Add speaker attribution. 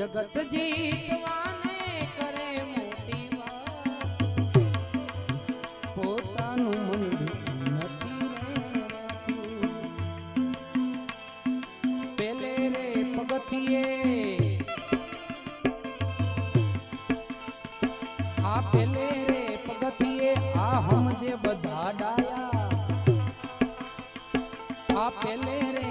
Speaker 1: જગત જીતવાને કરે મોટી વાત, પોતાનું મન નથી રહેતું. પેલે રે પગથિયે આ પેલે રે પગથિયે આ હમજે બધા ડાયા, આ પેલે રે